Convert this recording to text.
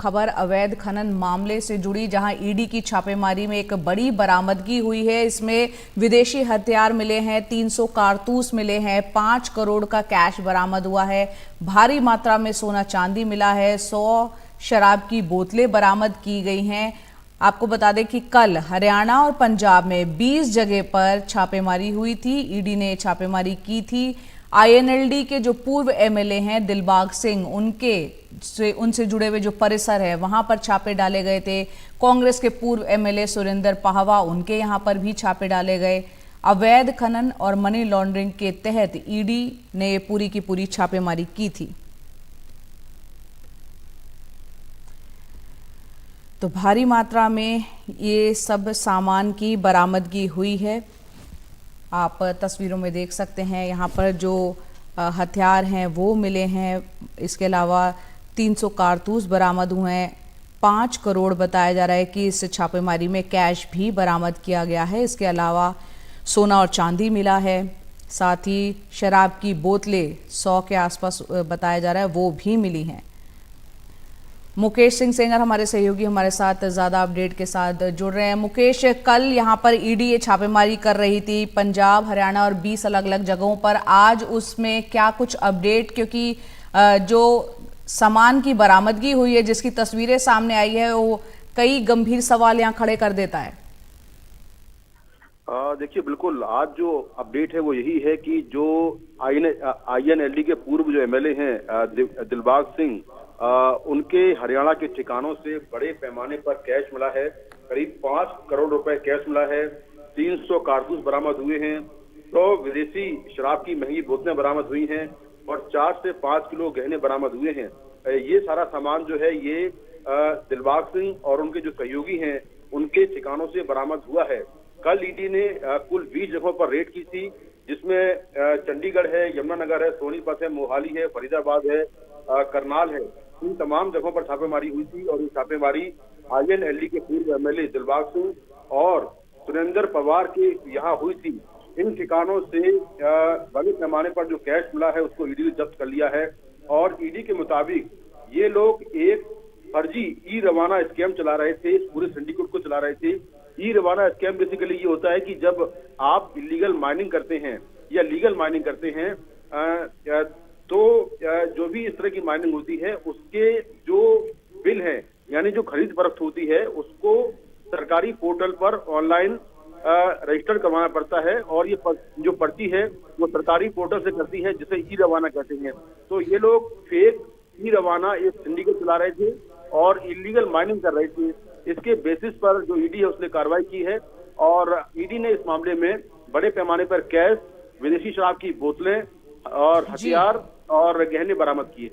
खबर अवैध खनन मामले से जुड़ी, जहां ईडी की छापेमारी में एक बड़ी बरामदगी हुई है। इसमें विदेशी हथियार मिले हैं, 300 कारतूस मिले हैं, 5 करोड़ का कैश बरामद हुआ है, भारी मात्रा में सोना चांदी मिला है, 100 शराब की बोतलें बरामद की गई हैं। आपको बता दें कि कल हरियाणा और पंजाब में 20 जगह पर छापेमारी हुई थी। ईडी ने छापेमारी की थी। आईएनएलडी के जो पूर्व एमएलए हैं दिलबाग सिंह, उनसे जुड़े हुए जो परिसर है वहां पर छापे डाले गए थे। कांग्रेस के पूर्व एमएलए सुरेंद्र पाहवा, उनके यहां पर भी छापे डाले गए। अवैध खनन और मनी लॉन्ड्रिंग के तहत ईडी ने पूरी की पूरी छापेमारी की थी। तो भारी मात्रा में ये सब सामान की बरामदगी हुई है। आप तस्वीरों में देख सकते हैं, यहाँ पर जो हथियार हैं वो मिले हैं। इसके अलावा 300 कारतूस बरामद हुए हैं। 5 करोड़ बताया जा रहा है कि इस छापेमारी में कैश भी बरामद किया गया है। इसके अलावा सोना और चांदी मिला है, साथ ही शराब की बोतलें 100 के आसपास बताया जा रहा है वो भी मिली हैं। मुकेश सिंह सेंगर हमारे सहयोगी हमारे साथ ज्यादा अपडेट के साथ जुड़ रहे हैं। मुकेश, कल यहां पर ईडी ये छापेमारी कर रही थी पंजाब, हरियाणा और 20 अलग अलग जगहों पर। आज उसमें क्या कुछ अपडेट, क्योंकि जो सामान की बरामदगी हुई है, जिसकी तस्वीरें सामने आई है, वो कई गंभीर सवाल यहां खड़े कर देता है। देखिए, बिल्कुल आज जो अपडेट है वो यही है कि जो आईएनएलडी के पूर्व जो एमएलए हैं दिलबाग सिंह, उनके हरियाणा के ठिकानों से बड़े पैमाने पर कैश मिला है। करीब 5 करोड़ रुपए कैश मिला है, 300 कारतूस बरामद हुए हैं, 100 विदेशी शराब की महंगी बोतलें बरामद हुई हैं और 4 से 5 किलो गहने बरामद हुए हैं। ये सारा सामान जो है ये दिलबाग सिंह और उनके जो सहयोगी हैं उनके ठिकानों से बरामद हुआ है। कल ईडी ने कुल 20 जगहों पर रेड की थी, जिसमें चंडीगढ़ है, यमुनानगर है, सोनीपत है, मोहाली है, फरीदाबाद है, करनाल है। इन तमाम जगहों पर छापेमारी हुई थी और ये छापेमारी आईएनएलडी के पूर्व एमएलए दिलबाग सिंह और सुरेंद्र पवार के यहाँ हुई थी। इन ठिकानों से बड़े पैमाने पर जो कैश मिला है उसको ईडी ने जब्त कर लिया है और ईडी के मुताबिक ये लोग एक फर्जी ई रवाना स्कैम चला रहे थे, इस पूरे सिंडिकेट को चला रहे थे। ई रवाना स्कैम बेसिकली ये होता है कि जब आप इलीगल माइनिंग करते हैं या लीगल माइनिंग करते हैं, तो जो भी इस तरह की माइनिंग होती है उसके जो बिल है, यानी जो खरीद फरोख्त होती है, उसको सरकारी पोर्टल पर ऑनलाइन रजिस्टर करवाना पड़ता है और ये जो पर्ची है वो सरकारी पोर्टल से करती है, जिसे ई रवाना कहते हैं। तो ये लोग फेक ई रवाना एक सिंडिकेट चला रहे थे और इलीगल माइनिंग कर रहे थे। इसके बेसिस पर जो ईडी है उसने कार्रवाई की है और ईडी ने इस मामले में बड़े पैमाने पर कैश, विदेशी शराब की बोतलें और हथियार और गहने बरामद किए।